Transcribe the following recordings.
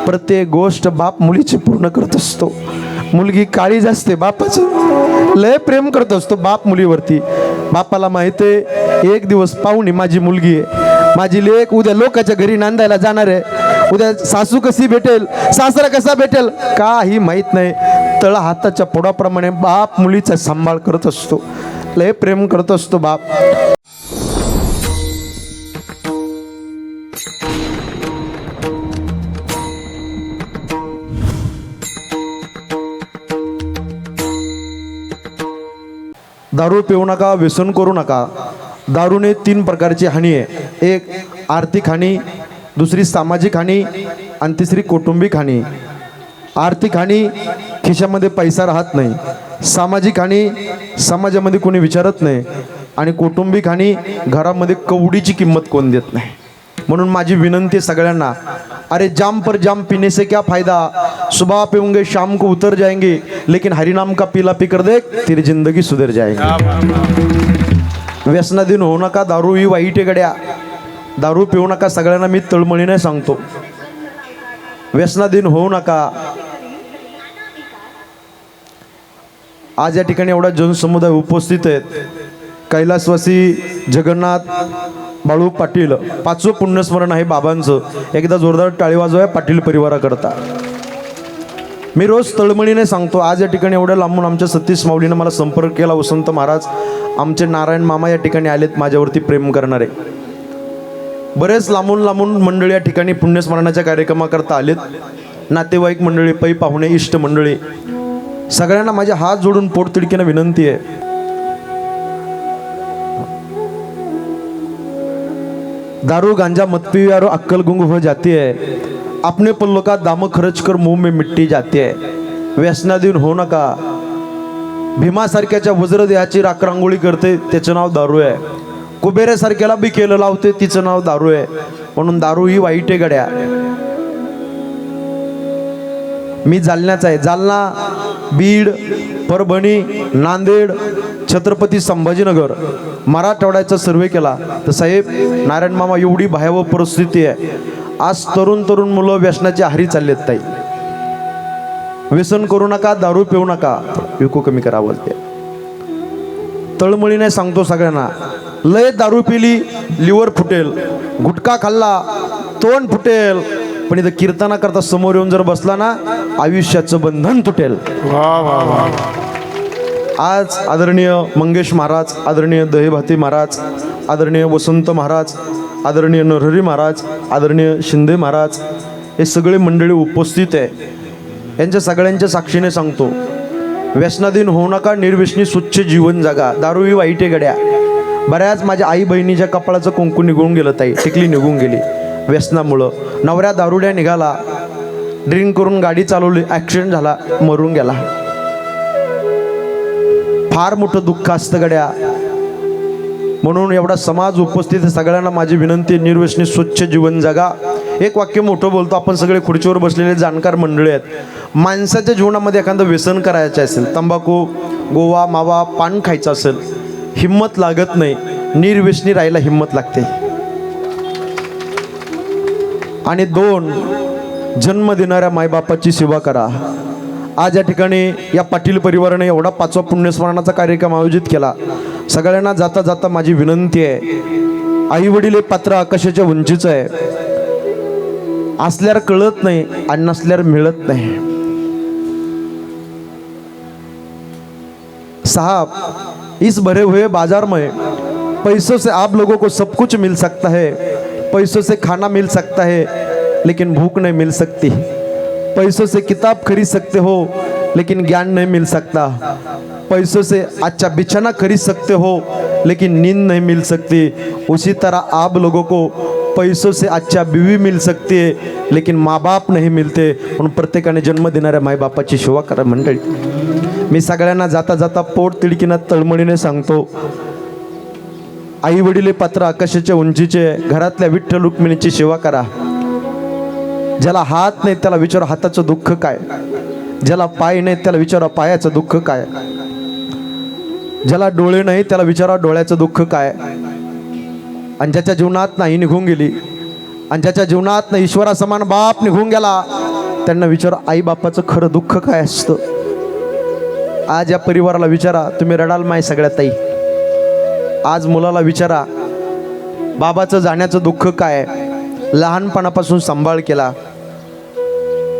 प्रत्येक गोष्ट बाप मुलीची पूर्ण करत असतो. मुलगी काळीज असते, बापाचं लय प्रेम करत असतो बाप मुलीवरती. बापाला माहित आहे एक दिवस पाहुणी माझी मुलगी आहे, माझी लेक उद्या लोकांच्या घरी नांदायला जाणार आहे. उद्या सासू कशी भेटेल, सासरा कसा भेटेल काही माहित नाही. तळ हाताच्या पोडाप्रमाणे बाप मुलीचा सांभाळ करत असतो, लय प्रेम करत असतो बाप. दारू पिऊ नका, व्यसन करू नका. दारूने 3 प्रकारची हानी आहे. एक आर्थिक हानी, दुसरी सामाजिक हानी आणि तिसरी कौटुंबिक हानी. आर्थिक हानी खिशामध्ये पैसा राहत नाही, सामाजिक हानी समाजामध्ये कोणी विचारत नाही, आणि कौटुंबिक हानी घरामध्ये कवडीची किंमत कोण देत नाही. म्हणून माझी विनंती सगळ्यांना, अरे जाम पर जाम पीने से क्या फायदा, सुबह पीऊंगे शाम को उतर जाएंगे, लेकिन हरिनाम का पीला पीकर देख तेरी जिंदगी सुधर जाएगी. व्यसनाधीन होऊ नका. दारू ही वाईट आहे गड्या, दारू पिऊ नका. सगळ्यांना मी तळमळीने सांगतो, व्यसनाधीन होऊ नका. आज या ठिकाणी एवढा जनसमुदाय उपस्थित आहेत. कैलासवासी जगन्नाथ बाळू पाटील 5वं पुण्यस्मरण आहे बाबांचं. एकदा जोरदार टाळी वाजवा पाटील परिवाराकरता. मी रोज तळमळीने सांगतो, आज या ठिकाणी एवढ्या लांबून आमच्या सतीश माऊलीनं मला संपर्क केला. वसंत महाराज, आमचे नारायण मामा या ठिकाणी आलेत माझ्यावरती प्रेम करणारे. बरेच लांबून लांबून मंडळी या ठिकाणी पुण्यस्मरणाच्या कार्यक्रमाकरता आलेत. नातेवाईक मंडळी, पै पाहुणे, इष्ट मंडळी, सगळ्यांना माझे हात जोडून पोटतिडकीनं विनंती आहे, दारू गांजा मत पियो यारो अक्कल गुंग हो जाती है, अपने पल्लों का दाम खर्च कर मुंह में मिट्टी जाती है. व्यसनाधीन होऊ नका. भीमासारख्याच्या वज्रदेहाची राखरांगोळी करते त्याचं नाव दारू आहे. कुबेऱ्यासारख्याला बी केलं लावते तिचं नाव दारू आहे. म्हणून दारू ही वाईट आहे गड्या. मी जालन्याचा आहे. जालना, बीड, परभणी, नांदेड, छत्रपती संभाजीनगर, मराठवाड्याचा सर्वे केला तर साहेब नारायण मामा एवढी भयावह परिस्थिती आहे. आज तरुण मुलं व्यसनाच्या आहारी चाललेत. ताई, व्यसन करू नका, दारू पिऊ नका. विकू कमी करा बोलते. तळमळीने सांगतो सगळ्यांना, लय दारू पिली लिव्हर फुटेल, गुटखा खाल्ला तोंड फुटेल, पण इथं कीर्तना करता समोर येऊन जर बसला ना आयुष्याचं बंधन तुटेल. आज आदरणीय मंगेश महाराज, आदरणीय दहेभाती महाराज, आदरणीय वसंत महाराज, आदरणीय नरहरी महाराज, आदरणीय शिंदे महाराज, हे सगळे मंडळी उपस्थित आहे. यांच्या सगळ्यांच्या साक्षीने सांगतो, व्यसनाधीन होऊ नका, निर्व्यसनी स्वच्छ जीवन जगा. दारू ही वाईट आहे गड्या. बऱ्याच माझ्या आई बहिणीच्या कपाळाचं कुंकू निघून गेलं, ताई टिकली निघून गेली व्यसनामुळं. नवऱ्या दारुड्या निघाला, ड्रिंक करून गाडी चालवली, ॲक्सिडेंट झाला, मरून गेला. फार मोठं दुःख असतं गड्या. म्हणून एवढा समाज उपस्थित सगळ्यांना माझी विनंती, निर्व्यसनी स्वच्छ जीवन जगा. एक वाक्य मोठं बोलतो, आपण सगळे खुर्चीवर बसलेले जाणकार मंडळी आहेत. माणसाच्या जीवनामध्ये एखादं व्यसन करायचं असेल, तंबाखू, गोवा, मावा, पान खायचं असेल, हिम्मत लागत नाही. निर्व्यसनी राहायला हिम्मत लागते. आणि 2, जन्म देणाऱ्या मायबापाची सेवा करा. आज या ठिकाणी या पाटील परिवाराने एवढा 5वा पुण्यस्मरणाचा कार्यक्रम आयोजित केला. सगळ्यांना जाता जाता माझी विनंती आहे, आई वडील हे पात्र आकाशाच्या उंचीचं आहे. असल्यावर कळत नाही आणि नसल्यावर मिळत नाही. साहब, इस भरे हुए बाजार में पैसों से आप लोगों को सब कुछ मिल सकता है. पैसों से खाना मिल सकता है लेकिन भूख नहीं मिल सकती. पैसों से किताब खरीद सकते हो लेकिन ज्ञान नहीं मिल सकता. पैसों से अच्छा बिछाना खरीद सकते हो लेकिन नींद नहीं मिल सकती. उसी तरह आप लोगों को पैसों से अच्छा बीवी मिल सकती है लेकिन माँ बाप नहीं मिलते. म्हणून प्रत्येकाने जन्म देणाऱ्या मायबापाची सेवा करा मंडळी. मी सगळ्यांना जाता जाता पोट तिडकीनं तळमळीने सांगतो, आई वडील पात्र आकाशाच्या उंचीचे, घरातल्या विठ्ठल रुक्मिणीची सेवा करा. ज्याला हात नाही त्याला विचारा हाताचं दुःख काय, ज्याला पाय नाही त्याला विचारा पायाचं दुःख काय, ज्याला डोळे नाही त्याला विचारा डोळ्याचं दुःख काय. आणि ज्याच्या जीवनात नाही निघून गेली, आणि ज्याच्या जीवनात ईश्वरा समान बाप निघून गेला, त्यांना विचारा आई बापाचं खरं दुःख काय असतं. आज या परिवाराला विचारा, तुम्ही रडाल माय सगळ्या ताई. आज मुलाला विचारा बाबाचं जाण्याचं दुःख काय. लहानपणापासून सांभाळ केला.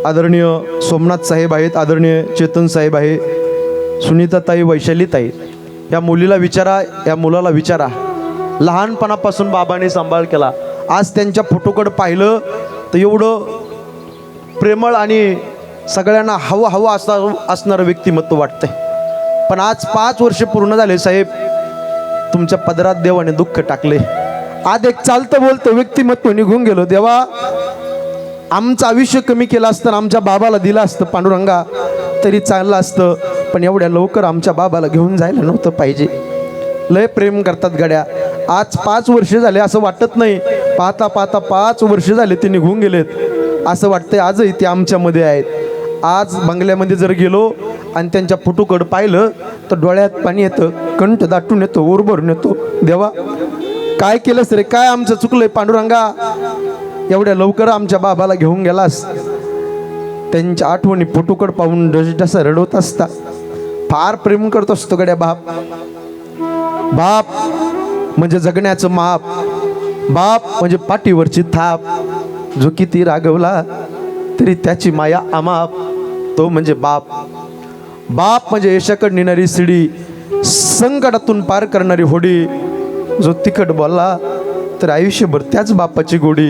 आदरणीय सोमनाथ साहेब आहेत, आदरणीय चेतन साहेब आहे, सुनीताताई, वैशालीताई. या मुलीला विचारा, या मुलाला विचारा, लहानपणापासून बाबाने सांभाळ केला. आज त्यांच्या फोटोकडे पाहिलं तर एवढं प्रेमळ आणि सगळ्यांना हवं असणारं व्यक्तिमत्व वाटतंय. पण आज 5 वर्ष पूर्ण झाले साहेब, तुमच्या पदरात देवाने दुःख टाकले. आज एक चालतं बोलतं व्यक्तिमत्व निघून गेलो. देवा, आमचं आयुष्य कमी केलं असतं, आमच्या बाबाला दिलं असतं पांडुरंगा तरी चाललं असतं. पण एवढ्या लवकर आमच्या बाबाला घेऊन जायला नव्हतं पाहिजे. लय प्रेम करतात गड्या. आज 5 वर्ष झाले असं वाटत नाही. पाहता पाहता 5 वर्ष झाले ते निघून गेलेत. असं वाटतंय आजही ते आमच्यामध्ये आहेत. आज बंगल्यामध्ये जर गेलो आणि त्यांच्या फोटोकडं पाहिलं तर डोळ्यात पाणी येतं, कंठ दाटून येतो, ओर भरून येतो. देवा, काय केलंस रे, काय आमचं चुकलंय पांडुरंगा, एवढ्या लवकर आमच्या बाबाला घेऊन गेलास. त्यांच्या आठवणी फोटोकडे पाहून डसडसा रडवत असता. फार प्रेम करत असतो गड्या बाप. बाप म्हणजे जगण्याचं माप. बाप म्हणजे पाठीवरची थाप. जो किती रागवला तरी त्याची माया अमाप, तो म्हणजे बाप. बाप म्हणजे यशाकडे नेणारी शिडी, संकटातून पार करणारी होडी. जो तिखट बोलला तर आयुष्यभर त्याच बापाची गोडी,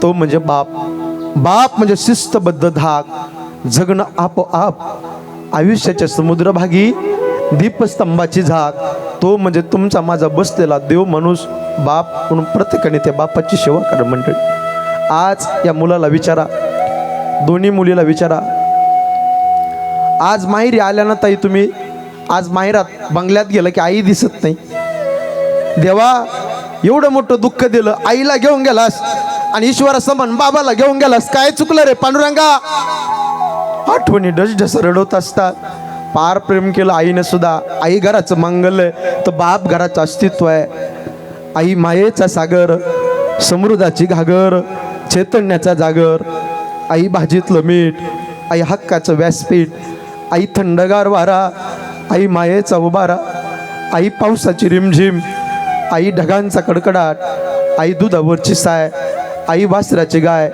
तो म्हणजे बाप. बाप म्हणजे शिस्तबद्ध धाक, जगणं आपोआप आयुष्याच्या समुद्रभागी दीपस्तंभाची झाक. तो म्हणजे तुमचा माझा बसलेला देव माणूस बाप. म्हणून प्रत्येकाने त्या बापाची सेवा करा मंडळी. आज या मुलाला विचारा, दोन्ही मुलीला विचारा. आज माहेरी आल्या ना ताई तुम्ही, आज माहेरात बंगल्यात गेलं की आई दिसत नाही. देवा, एवढं मोठं दुःख दिलं, आईला घेऊन गेलास आणि ईश्वरासमन बाबाला घेऊन गेलास. काय चुकलं रे पांडुरंगा. आठवणी डसडस रडवत असतात. फार प्रेम केलं आईनं सुद्धा. आई घराचं मंगल तर बाप घराचं अस्तित्व आहे. आई मायेचा सागर, समृद्धाची घागर, चैतन्याचा जागर. आई भाजीतलं मीठ, आई हक्काचं व्यासपीठ, आई थंडगार वारा, आई मायेचा उबारा, आई पावसाची रिमझिम, आई ढगांचा कडकडाट, आई दुधावरची साय, आई वासराची गाय,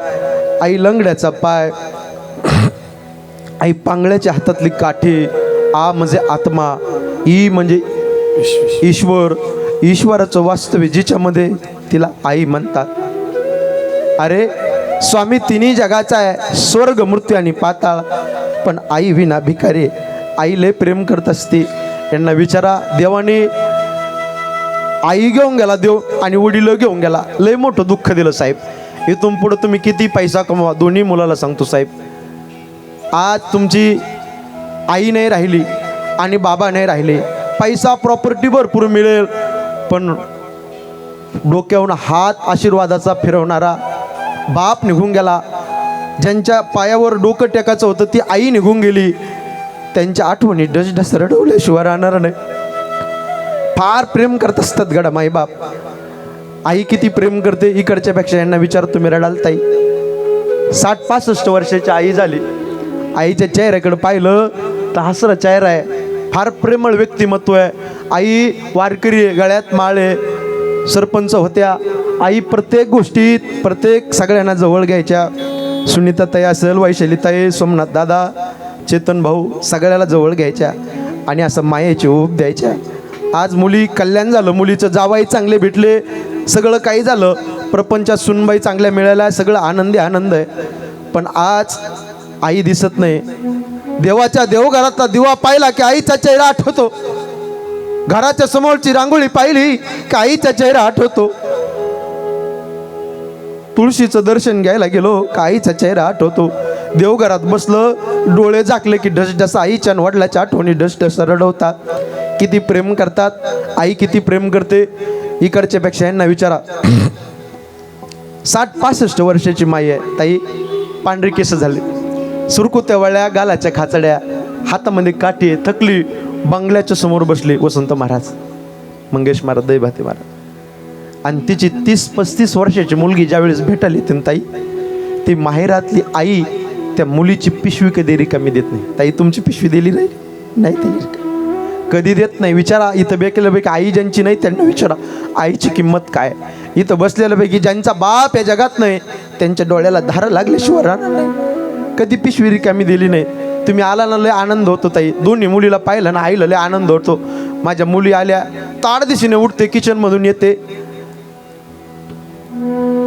आई लंगड्याचा पाय, आई पांगळ्याच्या हातातली काठी. आ म्हणजे आत्मा, ई म्हणजे ईश्वर, ईश्वराचं वास्तव्य जिच्यामध्ये, तिला आई म्हणतात. अरे स्वामी तिन्ही जगाचा आहे, स्वर्ग, मृत्यू आणि पाताळ. पण आई विना भिकारी. आई लय प्रेम करत असते. यांना विचारा, देवाने आई घेऊन गेला देव आणि वडील घेऊन गेला. लय मोठं दुःख दिलं साहेब. इथून पुढं तुम्ही किती पैसा कमवा, दोन्ही मुलाला सांगतो साहेब, आज तुमची आई नाही राहिली आणि बाबा नाही राहिले. पैसा प्रॉपर्टी भरपूर मिळेल, पण डोक्यावरून हात आशीर्वादाचा फिरवणारा बाप निघून गेला. ज्यांच्या पायावर डोकं टेकायचं होतं ती आई निघून गेली. त्यांच्या आठवणी डसडस रडवल्याशिवाय राहणार नाही. फार प्रेम करत असतात गडा माई बाप. आई किती प्रेम करते इकडच्यापेक्षा यांना विचार, तुम्ही रडाल ताई. 60-65 वर्षाची आई झाली. आईच्या चेहऱ्याकडे पाहिलं तर हसरा चेहरा आहे. फार प्रेमळ व्यक्तिमत्व आहे. आई वारकरी, गळ्यात माळे, सरपंच होत्या. आई प्रत्येक गोष्टीत प्रत्येक सगळ्यांना जवळ घ्यायच्या. सुनीताताई असेल, वैशालीताई, सोमनाथ दादा, चेतन भाऊ, सगळ्याला जवळ घ्यायच्या आणि असं मायेची ओढ द्यायच्या. आज मुली कल्याण झालं, मुलीचं जावाई चांगले भेटले, सगळं काही झालं, प्रपंचात सुनबाई चांगल्या मिळाल्या, सगळं आनंदी आनंद आहे. पण आज आई दिसत नाही. देवाच्या देवघरातला दिवा पाहिला की आईचा चेहरा आठवतो. घराच्या समोरची रांगोळी पाहिली की आईचा चेहरा आठवतो. तुळशीचं दर्शन घ्यायला गेलो का आईचा चेहरा आठवतो. देवघरात बसलं, डोळे झाकले की डसडस आईच्या आणि वडिलाच्या आठवणी डसडस रडवतात. किती प्रेम करतात, आई किती प्रेम करते. इकडच्यापेक्षा यांना विचारा. 60-65 वर्षाची माई आहे ताई. पांढरी केस झाले, सुरकुत्या वळ्या, गालाच्या खाचड्या, हातामध्ये काठी आहे, थकली. बंगल्याच्या समोर बसले वसंत महाराज, मंगेश महाराज, दैभाते महाराज. आणि तिची 30-35 वर्षाची मुलगी ज्यावेळेस भेटायला येते ताई, ती माहेरातली आई त्या मुलीची पिशवी कधी रिकामी देत नाही. ताई तुमची पिशवी दिली नाही? नाही दिली, कधी देत नाही. विचारा इथं बेकल्यापैकी आई ज्यांची नाही त्यांना विचारा आईची किंमत काय. इथं बसलेल्यापैकी ज्यांचा बाप या जगात नाही त्यांच्या डोळ्याला धार लागल्याशिवाय राहणार नाही. कधी पिशवी रिकामी दिली नाही. तुम्ही आला ना लय आनंद होतो ताई. दोन्ही मुलीला पाहिलं ना आईला लय आनंद होतो. माझ्या मुली आल्या ताडदिशीने उठते, किचनमधून येते,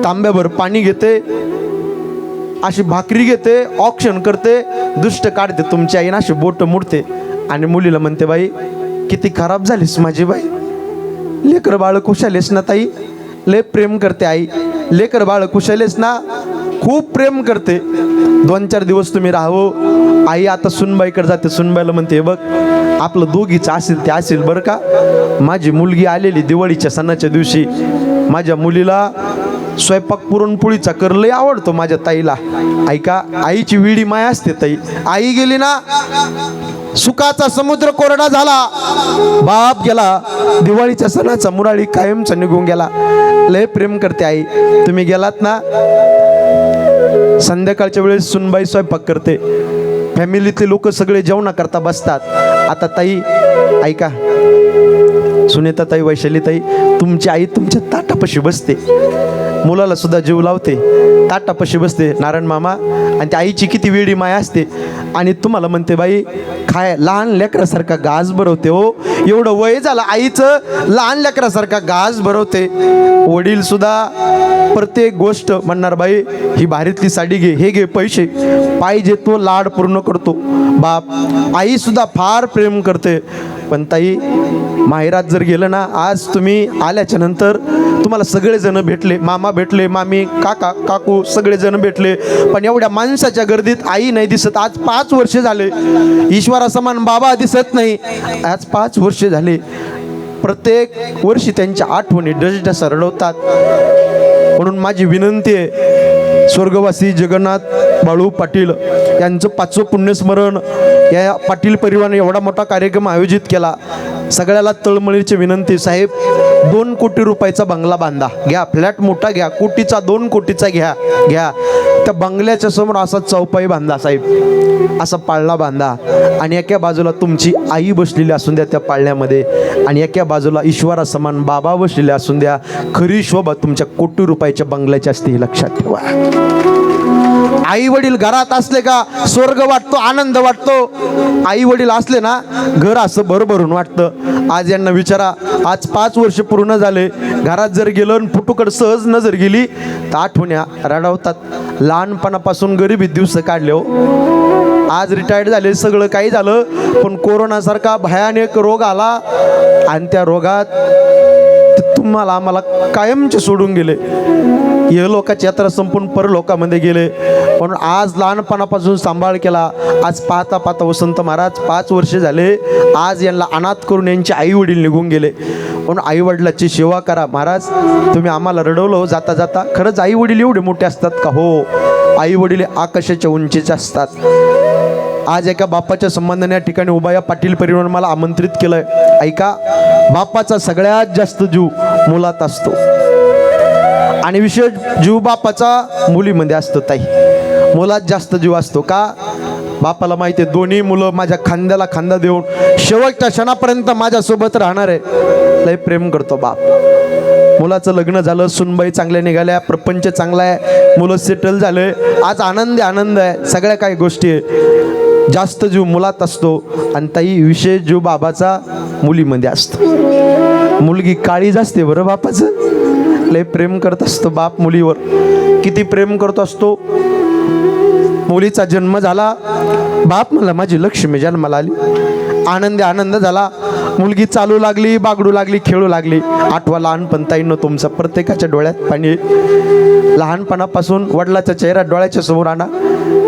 तांब्याभर पाणी घेते, अशी भाकरी घेते, ऑक्शन करते, दुष्ट काढते. तुमची आई ना अशी बोट मुडते आणि मुलीला म्हणते बाई किती खराब झालीस माझी बाई. लेकर बाळ कुशालेस ना ताई? लय प्रेम करते आई. लेकर बाळ कुशालेस ना? खूप प्रेम करते. 2-4 दिवस तुम्ही राहावो. आई आता सुनबाईकडे जाते. सुनबाईला म्हणते बघ आपलं दोघीचं असेल ते असेल बरं का. माझी मुलगी आलेली दिवाळीच्या सणाच्या दिवशी. माझ्या मुलीला स्वयंपाक पुरणपोळीचा कर लय आवडतो माझ्या ताईला. ऐका आईची विडी माया असते ताई. आई गेली ना सुखाचा समुद्र कोरडा झाला. बाप गेला, दिवाळीच्या सणाचा मुराळी कायमचा निघून गेला. लय प्रेम करते आई. तुम्ही गेलात ना संध्याकाळच्या वेळेस सुनबाई स्वयंपाक करते. फॅमिलीतले लोक सगळे जेवणा करता बसतात. आता ताई ऐका, सुनेता ताई, वैशाली ताई, तुमची आई तुमच्या ताटापाशी बसते. मुलाला सुद्धा जीव लावते, ताटापाशी बसते नारायण मामा. आणि त्या आईची किती वेडी माया असते. आणि तुम्हाला म्हणते बाई खाय. लहान लेकरासारखा गाज भरवते हो. एवढं वय झालं आईचं, लहान लेकरासारखा गाज भरवते. वडील सुद्धा प्रत्येक गोष्ट म्हणणार बाई ही भारीतली साडी घे, हे घे पैसे, पाहिजे तो लाड पूर्ण करतो बाप. आई सुद्धा फार प्रेम करते. पण ताई माहेरात जर गेलं ना, आज तुम्ही आल्याच्या नंतर तुम्हाला सगळेजण भेटले, मामा भेटले, मामी, काका, काकू सगळेजण भेटले, पण एवढ्या माणसाच्या गर्दीत आई नाही दिसत. आज 5 वर्ष झाले. ईश्वरासमान बाबा दिसत नाही. आज 5 वर्ष झाले. प्रत्येक वर्षी त्यांच्या आठवणी डसडसा रडवतात. म्हणून माझी विनंती आहे, स्वर्गवासी जगन्नाथ बाळू पाटील यांचं 5वं पुण्यस्मरण या पाटील परिवाराने एवढा मोठा कार्यक्रम आयोजित केला. सगळ्याला तळमळीची विनंती, साहेब 2 कोटी रुपयाचा बंगला बांधा, घ्या फ्लॅट मोठा घ्या, कोटीचा 2 कोटीचा घ्या. त्या बंगल्याच्या समोर असा चौपाई बांधा साहेब, असा पाळणा बांधा. आणि एका बाजूला तुमची आई बसलेली असून द्या त्या पाळण्यामध्ये, आणि एका बाजूला ईश्वरासमान बाबा बसलेले असून द्या. खरी शोभा तुमच्या कोटी रुपयाच्या बंगल्याची असते, हे लक्षात ठेवा. आई वडील घरात असले का स्वर्ग वाटतो, आनंद वाटतो. आई वडील असले ना घर असं भरभरून वाटतं. आज यांना विचारा, आज 5 वर्ष पूर्ण झाले. घरात जर गेलं आणि फुटूकड सहज नजर गेली तर आठवण्या रडवतात. लहानपणापासून गरिबीत दिवस काढले हो. आज रिटायर्ड झाले, सगळं काही झालं, पण कोरोनासारखा भयानक रोग आला आणि त्या रोगात तुम्हाला आम्हाला कायमचे सोडून गेले. हे लोकांची यात्रा संपून परलोकामध्ये गेले. पण आज लहानपणापासून सांभाळ केला. आज पाहता पाहता वसंत महाराज 5 वर्ष झाले. आज यांना अनाथ करून यांचे आई वडील निघून गेले. म्हणून आई वडिलाची सेवा करा महाराज. तुम्ही आम्हाला रडवलं हो जाता जाता. खरंच आई वडील एवढे मोठे असतात का? हो, आई वडील आकाशाच्या उंचीचे असतात. आज एका बापाच्या संबंधाने या ठिकाणी उभा या पाटील परिवाराने मला आमंत्रित केलंय. ऐका, बापाचा सगळ्यात जास्त जीव मुलात असतो आणि विशेष जीव बापाचा मुलीमध्ये असतो. ताई, मुलात जास्त जीव असतो का? बापाला माहिती आहे दोन्ही मुलं माझ्या खांद्याला खांदा देऊन शेवटच्या क्षणापर्यंत माझ्यासोबत राहणार आहे. लय प्रेम करतो बाप. मुलाचं लग्न झालं, सुनबाई चांगल्या निघाल्या, प्रपंच चांगला आहे, मुलं सेटल झाले. आज आनंद आहे, सगळ्या काही गोष्टी आहे. जास्त जीव मुलात असतो. आणि ताई, विशेष जीव बाबाचा मुलीमध्ये असतो. मुलगी काळीज असते बरं बापाचं. लय प्रेम करत असतो बाप मुलीवर. किती प्रेम करत असतो. मुलीचा जन्म झाला, बाप मला माझी लक्ष्मी जन्माला आली, आनंद झाला. मुलगी चालू लागली, बागडू लागली, खेळू लागली. आठवा लहानपण ताईनं तुमचं. प्रत्येकाच्या डोळ्यात पाणी. लहानपणापासून वडिलाचा चेहरा डोळ्याच्या समोर आणा.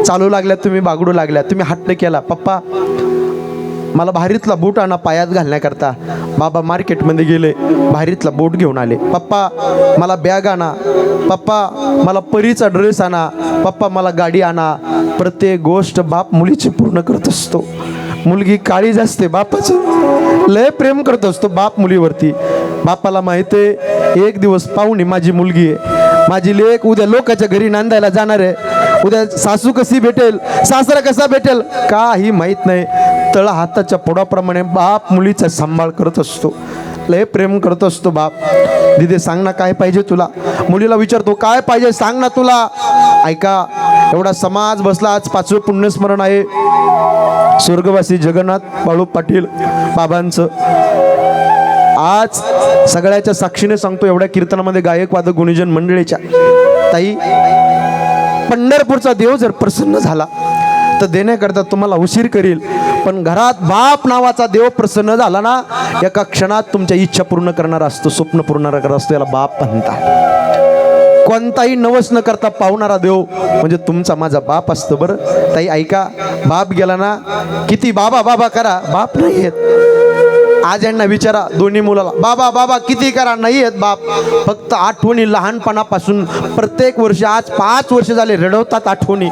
चालू लागल्या, तुम्ही बागडू लागल्या, तुम्ही हट्ट केला, पप्पा मला भारीतला बूट आणा पायात घालण्याकरता. बाबा मार्केटमध्ये गेले, भारीतला बूट घेऊन आले. पप्पा मला बॅग आणा, पप्पा मला परीचा ड्रेस आणा, पप्पा मला गाडी आणा. प्रत्येक गोष्ट बाप मुलीची पूर्ण करत असतो. मुलगी काळीज असते, बापाचं लय प्रेम करत असतो बाप मुलीवरती. बापाला माहिती आहे एक दिवस पाहुणी माझी मुलगी आहे, माझी लेक उद्या लोकांच्या घरी नांदायला जाणार आहे, उद्या सासू कशी भेटेल, सासरा कसा भेटेल काही माहीत नाही. तळ हाताच्या पोडाप्रमाणे बाप मुलीचा सांभाळ करत असतो, लय प्रेम करत असतो बाप. दिदे सांग ना काय पाहिजे तुला, मुलीला विचारतो काय पाहिजे सांग ना तुला. ऐका, एवढा समाज बसला, आज 5वें पुण्यस्मरण आहे स्वर्गवासी जगन्नाथ बाळू पाटील बाबांचं. आज सगळ्याच्या साक्षीने सांगतो, एवढ्या कीर्तनामध्ये गायक वादक गुणीजन मंडळीच्या ताई, पंढरपूरचा देव जर प्रसन्न झाला तर देण्याकरता तुम्हाला उशीर करील, पण घरात बाप नावाचा देव प्रसन्न झाला ना, एका क्षणात तुमच्या इच्छा पूर्ण करणारा असतो, स्वप्न पूर्ण करणारा असतो, याला बाप म्हणतात. कोणताही नवस न करता पावणारा देव म्हणजे तुमचा माझा बाप असतो. बरं ताई ऐका, बाप गेला ना, किती बाबा बाबा करा बाप नाही येत. आज यांना विचारा दोन्ही मुलाला, बाबा बाबा किती करा नाही येत बाप. फक्त आठवणी लहानपणापासून प्रत्येक वर्षी, आज 5 वर्ष झाले रडवतात आठवणी.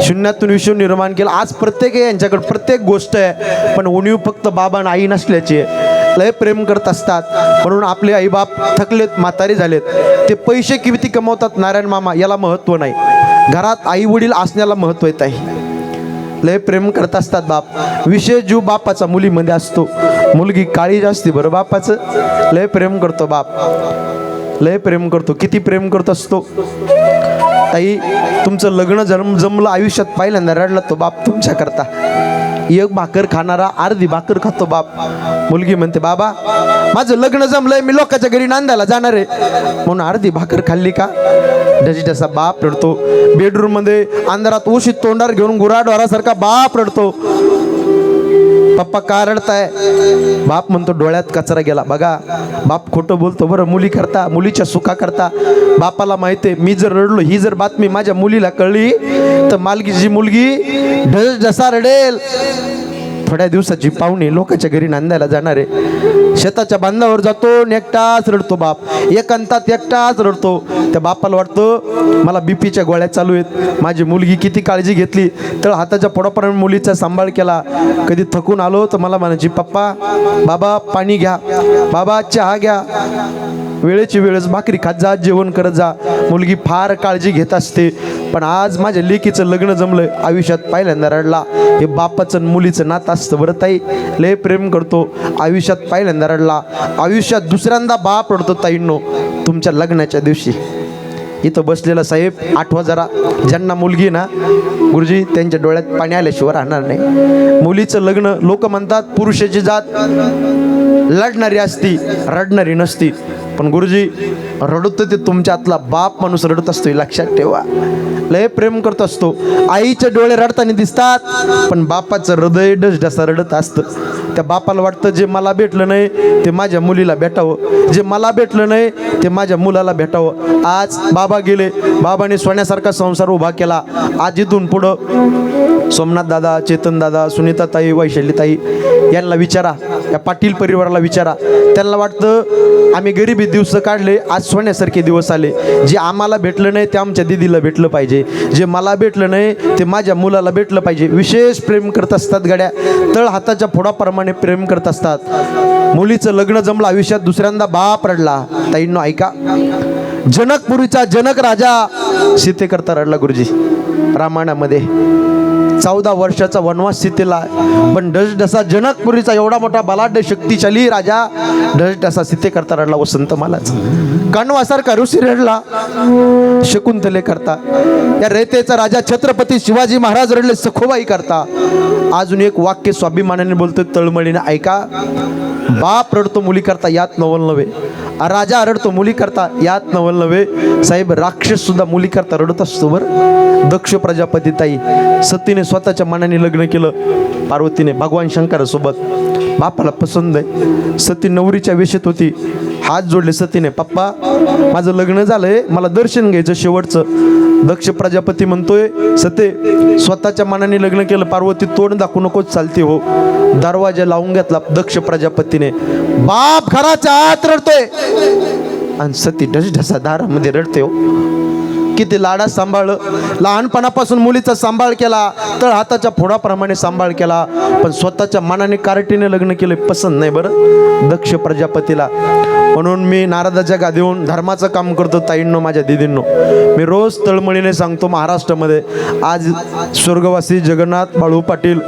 शून्यातून विश्व निर्माण केलं, आज प्रत्येक यांच्याकडे प्रत्येक गोष्ट आहे, पण उणीव फक्त बाबा आणि आई नसल्याची आहे. लय प्रेम करत असतात, म्हणून आपले आईबाप थकलेत, म्हातारी झालेत. ते पैसे किती कमवतात नारायण मामा याला महत्त्व नाही, घरात आई वडील असण्याला महत्त्व येत आहे. लय प्रेम करत असतात बाप. विशेष जीव बापाचा मुलीमध्ये असतो, मुलगी काळी जास्ती बरं बापाचं. लय प्रेम करतो बाप, लय प्रेम करतो. किती प्रेम करत असतो ताई. तुमचं लग्न जमलं, आयुष्यात पहिल्यांदा रडला तो बाप तुमच्याकरता. एक भाकर खाणारा अर्धी भाकर खातो बाप. मुलगी म्हणते बाबा माझं लग्न जमलंय, मी लोकांच्या घरी नांदायला जाणार आहे, म्हणून अर्धी भाकर खाल्ली का डसा बाप रडतो. बेडरूम मध्ये अंधारात उशीत तोंडार घेऊन गुराढोरासारखा बाप रडतो. पप्पा का रडताय, बाप म्हणतो डोळ्यात कचरा गेला. बघा बाप खोटं बोलतो बरं, मुली करता, मुलीच्या सुखा करता. बापाला माहिती आहे, मी जर रडलो, ही जर बातमी माझ्या मुलीला कळली तर मालकीची मुलगी ढसा रडेल. थोड्या दिवसाची पाहुणी लोकांच्या घरी नांदायला जाणार आहे, शेताच्या बांधावर जातो, एकटाच रडतो बाप. एकांतात एकटाच रडतो. त्या बापाला वाटतं मला बीपीच्या गोळ्या चालू आहेत, माझी मुलगी किती काळजी घेतली, तर हाताच्या पोटापर्यंत मुलीचा सांभाळ केला. कधी थकून आलो तर मला म्हणायची पप्पा बाबा पाणी घ्या, बाबा चहा घ्या, वेळेची वेळेस भाकरी खात जा, जेवण करत जा. मुलगी फार काळजी घेत असते. पण आज माझ्या लेकीचं लग्न जमलं, आयुष्यात पहिल्यांदा रडला. हे बापाचं मुलीचं नातं असतं बरं ताई. लय प्रेम करतो, आयुष्यात पहिल्यांदा रडला. आयुष्यात दुसऱ्यांदा बाप रडतो ताईंनो तुमच्या लग्नाच्या दिवशी. इथं बसलेला साहेब आठवा जरा, ज्यांना मुलगी ना गुरुजी त्यांच्या डोळ्यात पाणी आल्याशिवाय राहणार नाही. मुलीचं लग्न लोक म्हणतात पुरुषाची जात लढणारी असती, रडणारी नसती. पण गुरुजी रडत ते तुमच्यातला बाप माणूस रडत असतो, लक्षात ठेवा. लय प्रेम करत असतो. आईचे डोळे रडताना दिसतात, पण बापाचं हृदय डसडसा रडत असतं. त्या बापाला वाटतं जे मला भेटलं नाही ते माझ्या मुलीला भेटावं, जे मला भेटलं नाही ते माझ्या मुलाला भेटावं. आज बाबा गेले, बाबाने सोन्यासारखा संसार उभा केला. आज इथून पुढं सोमनाथ दादा, चेतन दादा, सुनीता ताई, वैशाली ताई यांना विचारा, या पाटील परिवाराला विचारा. त्यांना वाटतं आम्ही गरिबी दिवस काढले, आज सोन्यासारखे दिवस आले. जे आम्हाला भेटलं नाही ते आमच्या दिदीला भेटलं पाहिजे, जे मला भेटलं नाही ते माझ्या मुलाला भेटलं पाहिजे. विशेष प्रेम करत असतात गड्या, तळ हाताच्या फोडाप्रमाणे प्रेम करत असतात. मुलीचं लग्न जमलं, आयुष्यात दुसऱ्यांदा बाप रडला. ताईंनो ऐका, जनकपुरीचा जनक राजा सीतेकरता रडला गुरुजी. रामायणामध्ये 14 वर्षाचा वनवास सीतेला, पण ढसढसा जनकपुरीचा एवढा मोठा बलाढ्य शक्तिशाली राजा ढसढसा सीतेकरता रडला. वसंत मालाच कण्वासारखा ऋषी रडला शकुंतले करता. या रयतेचा राजा छत्रपती शिवाजी महाराज रडले सखोबाई करता. अजून एक वाक्य स्वाभिमानाने बोलतो तळमळीने ऐका. बाप रडतो मुली करता यात नवल नव्हे, राजा रडतो मुली करता यात नवल नव्हे. साहेब राक्षस सुद्धा मुली करता रडत असतो बरं. दक्ष प्रजापती ताई, सतीने स्वतःच्या मनाने लग्न केलं पार्वतीने भगवान शंकरासोबत. बापाला पसंत आहे. सती नवरीच्या वेशेत होती, हात जोडले सतीने, पप्पा माझं लग्न झालंय, मला दर्शन घ्यायचं शेवटचं. दक्ष प्रजापती म्हणतोय सते स्वतःच्या मनाने लग्न केलं, पार्वती तोंड दाखवू नकोच चालते हो. दरवाजा लावून घेतला दक्ष प्रजापतीने. बाप घराच्या आत रडतोय आणि सती ढसढसा दारामध्ये रडते हो. किती लाडा सांभाळलं, लहानपणापासून मुलीचा सांभाळ केला, तळ हाताच्या फोडाप्रमाणे सांभाळ केला, पण स्वतःच्या मनाने कार्टीने लग्न केले, पसंत नाही बरं दक्ष प्रजापतीला. म्हणून मी नारदाच्या गादीहून धर्माचं काम करतो. ताईंनो, माझ्या दिदींनो, मी रोज तळमळीने सांगतो, महाराष्ट्रामध्ये आज स्वर्गवासी जगन्नाथ बाळू पाटील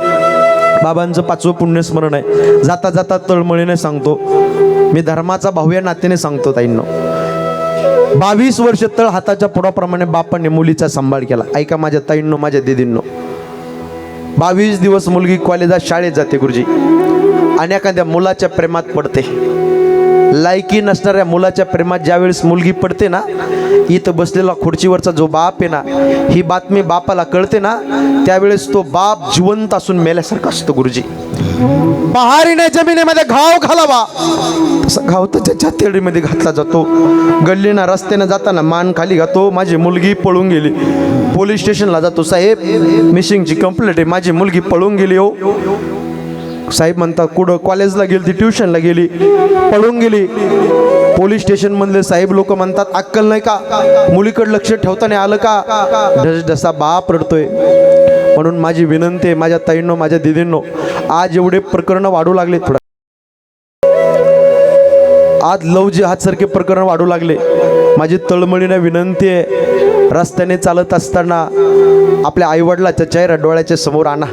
बाबांचं 5वं पुण्यस्मरण आहे. जाता जाता तळमळीने सांगतो, मी धर्माचा भाऊ या नात्याने सांगतो. ताईंनो, 22 वर्ष तळ हाताच्या पोटाप्रमाणे बापाने मुलीचा सांभाळ केला. ऐका माझ्या ताईंनो, माझ्या दिदींनो, 22 दिवस मुलगी कॉलेजात शाळेत जाते गुरुजी, आणि एखाद्या मुलाच्या प्रेमात पडते. लायकी नसणाऱ्या मुलाच्या प्रेमात ज्यावेळेस मुलगी पडते ना, इथं बसलेला खुर्चीवरचा जो बाप आहे ना, ही बातमी बापाला कळते ना, त्यावेळेस तो बाप जिवंत असून मेल्यासारखा असतो गुरुजी. पहारीने जमिनीमध्ये घाव घालावा तसा घाव तर त्याच्या तेडीमध्ये घातला जातो. गल्लीना रस्त्याने जाताना मान खाली घातो, माझी मुलगी पळून गेली. पोलीस स्टेशनला जातो, साहेब मिसिंगची कंप्लेंट आहे, माझी मुलगी पळून गेली. हो साहेब म्हणतात, कुठं? कॉलेजला गेली, ती ट्युशनला गेली, पळून गेली. पोलीस स्टेशन मधले साहेब लोक म्हणतात, अक्कल नाही का? मुलीकडे लक्ष ठेवता नाही आलं का? ढसढसा बाप रडतोय. म्हणून माझी विनंती आहे, माझ्या ताईंनो, माझ्या दिदींनो, आज एवढे प्रकरण वाढू लागले, थोडं आज लव जिहाद सारखे प्रकरण वाढू लागले. माझी तळमळीने विनंती आहे, रस्त्याने चालत असताना आपल्या आईवडिलाच्या चेहरा डोळ्याच्या समोर आणा.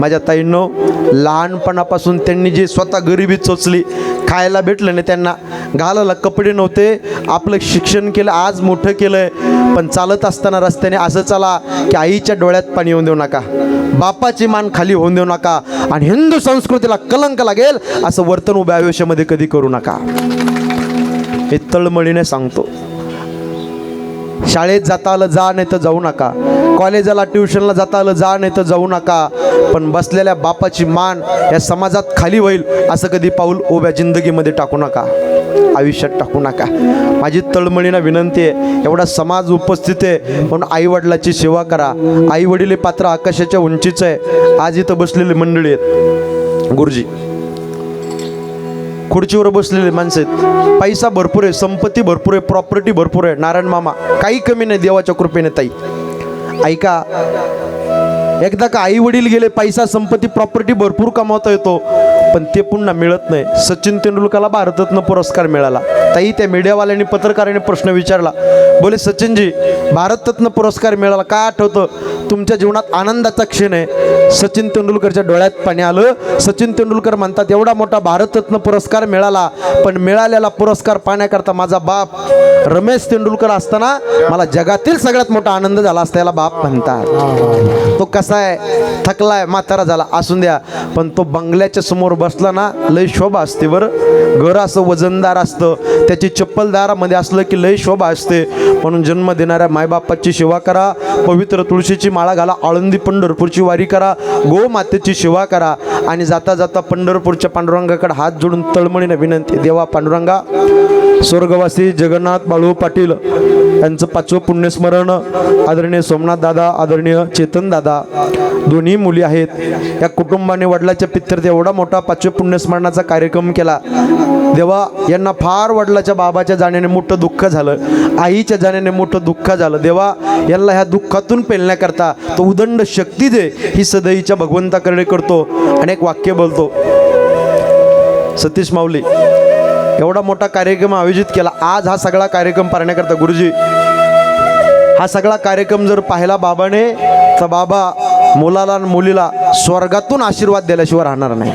माझ्या ताईंनो, लहानपणापासून त्यांनी जे स्वतः गरिबी चोचली, खायला भेटलं नाही त्यांना, घालायला कपडे नव्हते, आपलं शिक्षण केलं, आज मोठं केलंय, पण चालत असताना रस्त्याने असं चाला की आईच्या डोळ्यात पाणी येऊन देऊ नका, बापाची मान खाली होऊन देऊ नका, आणि हिंदू संस्कृतीला कलंक लागेल असं वर्तन उभ्या आयुष्यामध्ये कधी करू नका. हे तळमळीने सांगतो. शाळेत जाता आलं जा, नाही तर जाऊ नका. कॉलेजाला ट्युशनला जाता आलं जा, नाही तर जाऊ नका. पण बसलेल्या बापाची मान या समाजात खाली होईल असं कधी पाऊल उभ्या जिंदगीमध्ये टाकू नका, आयुष्यात टाकू नका. माझी तळमळीनं विनंती आहे, एवढा समाज उपस्थित आहे म्हणून आईवडिलाची सेवा करा. आईवडील हे पात्र आकाशाच्या उंचीचं आहे. आज इथं बसलेली मंडळी आहेत गुरुजी, खुर्चीवर बसलेले माणसं आहेत, पैसा भरपूर आहे, संपत्ती भरपूर आहे, प्रॉपर्टी भरपूर आहे. नारायण मामा काही कमी नाही देवाच्या कृपेने. ताई ऐका, एकदा का आई वडील गेले, पैसा संपत्ती प्रॉपर्टी भरपूर कमावता येतो, पण ते पुन्हा मिळत नाही. सचिन तेंडुलकरला भारतरत्न पुरस्कार मिळाला. ताई त्या मीडियावाल्यांनी पत्रकारांनी प्रश्न विचारला, बोले सचिनजी भारतरत्न पुरस्कार मिळाला, काय आठवतं? तुमच्या जीवनात आनंदाचा क्षण आहे. सचिन तेंडुलकरच्या डोळ्यात पाणी आलं. सचिन तेंडुलकर म्हणतात, एवढा मोठा भारतरत्न पुरस्कार मिळाला, पण मिळालेला पुरस्कार पाहण्याकरता माझा बाप रमेश तेंडुलकर असताना मला जगातील सगळ्यात मोठा आनंद झाला असता, याला बाप म्हणतात. तो कसा आहे, थकलाय, म्हातारा झाला असून द्या, पण तो बंगल्याच्या समोर बसला ना, लय शोभा असते बरं. घर असं वजनदार असतं, त्याची चप्पल दारामध्ये असलं की लय शोभा असते. म्हणून जन्म देणाऱ्या मायबापाची सेवा करा, पवित्र तुळशीची माळा घाला, आळंदी पंढरपूरची वारी करा, गो मातेची सेवा करा, आणि जाता जाता पंढरपूरच्या पांडुरंगाकडे हात जोडून तळमळीने विनंती, देवा पांडुरंगा, स्वर्गवासी जगन्नाथ बाळू पाटील यांचं 5वं पुण्यस्मरण, आदरणीय सोमनाथ दादा, आदरणीय चेतन दादा, दोन्ही मुली आहेत. या कुटुंबाने वडिलाच्या पित्तर्थ एवढा मोठा 5व्या पुण्यस्मरणाचा कार्यक्रम केला. देवा, यांना फार वडिलाच्या बाबाच्या जाण्याने मोठं दुःख झालं, आईच्या जाण्याने मोठं दुःख झालं. देवा, यांना ह्या दुःखातून पेलण्याकरता तो उदंड शक्ती दे, ही सदैच्या भगवंताकडे करतो. आणि एक वाक्य बोलतो, सतीश माऊली एवढा मोठा कार्यक्रम आयोजित केला. आज हा सगळा कार्यक्रम पाहण्याकरता गुरुजी, हा सगळा कार्यक्रम जर पाहिला बाबाने, तर बाबा मुलाला आणि मुलीला स्वर्गातून आशीर्वाद दिल्याशिवाय राहणार नाही.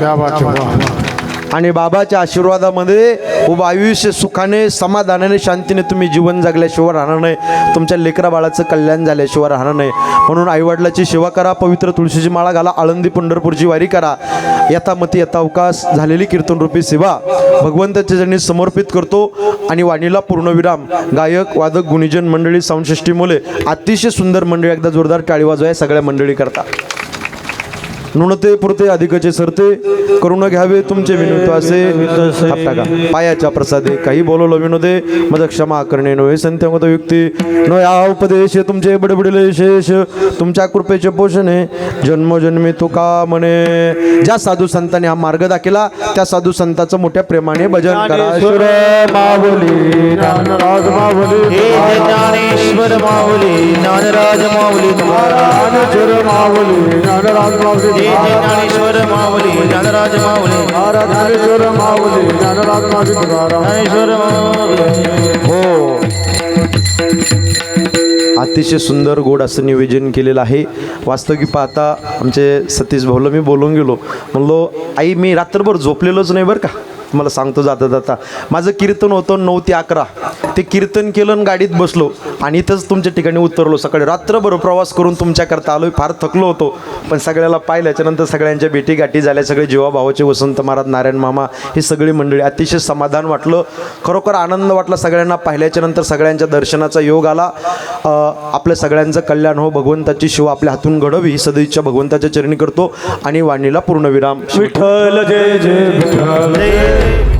आणि बाबाच्या आशीर्वादामध्ये उभं आयुष्य सुखाने, समाधानाने, शांतीने तुम्ही जीवन जगल्याशिवाय राहणार नाही, तुमच्या लेकरा बाळाचं कल्याण झाल्याशिवाय राहणार नाही. म्हणून आईवडिलाची सेवा करा, पवित्र तुळशीची माळा घाला, आळंदी पंढरपूरची वारी करा. यथामती यथावकाश झालेली कीर्तनरूपी सेवा भगवंताच्या चरणी समर्पित करतो. आणि वाणीला पूर्णविराम. गायक, वादक, गुणीजन मंडळी, साऊंडसिस्टीम मुले, अतिशय सुंदर मंडळी. एकदा जोरदार टाळी वाजवा सगळ्या मंडळी करता. नुणते पुरते अधिकचे सरते, करून घ्यावे तुमचे विनोद असे टाका. पायाच्या प्रसादे काही बोलवलं विनोदे, मद क्षमा करणे नव्हे संत्यमत युक्ती, न या उपदेश तुमचे बडबडले शेष, तुमच्या कृपेचे पोषणे जन्मोजन्मी तुका म्हणे. ज्या साधू संतांनी हा मार्ग दाखवला, त्या साधू संतांचं मोठ्या प्रेमाने भजन करा. माऊली ज्ञानराज माऊली, ज्ञानेश्वर माऊली, ज्ञानराज माऊली, माऊली ज्ञानराज माऊली, जय जय ज्ञानेश्वर माऊली ज्ञानराज माऊली ज्ञानेश्वर माऊली ज्ञानराज माऊली तुकाराम. ज्ञानेश्वर माऊली. हो, अतिशय सुंदर गोड असं नियोजन केलेलं आहे. वास्तविक पाहता आमचे सतीश भाऊला मी बोलून गेलो, म्हणलो आई मी रात्रभर झोपलेलोच नाही बरं का, मला सांगतो जाता जाता. माझं कीर्तन होतं 9 ते 11. ते कीर्तन केलं आणि गाडीत बसलो आणि इथंच तुमच्या ठिकाणी उतरलो. सकाळी रात्रभर प्रवास करून तुमच्याकरता आलो. फार थकलो होतो, पण सगळ्याला पाहिल्याच्यानंतर सगळ्यांच्या भेटीगाठी झाल्या. सगळे जीवाभावाचे वसंत महाराज, नारायण मामा, ही सगळी मंडळी. अतिशय समाधान वाटलं, खरोखर आनंद वाटला सगळ्यांना पाहिल्याच्यानंतर. सगळ्यांच्या दर्शनाचा योग आला. आपल्या सगळ्यांचं कल्याण हो, भगवंताची शिवा आपल्या हातून घडवी ही सदिच्छा भगवंताच्या चरणी करतो आणि वाणीला पूर्णविराम. विठ्ठल जय जय विठ्ठल.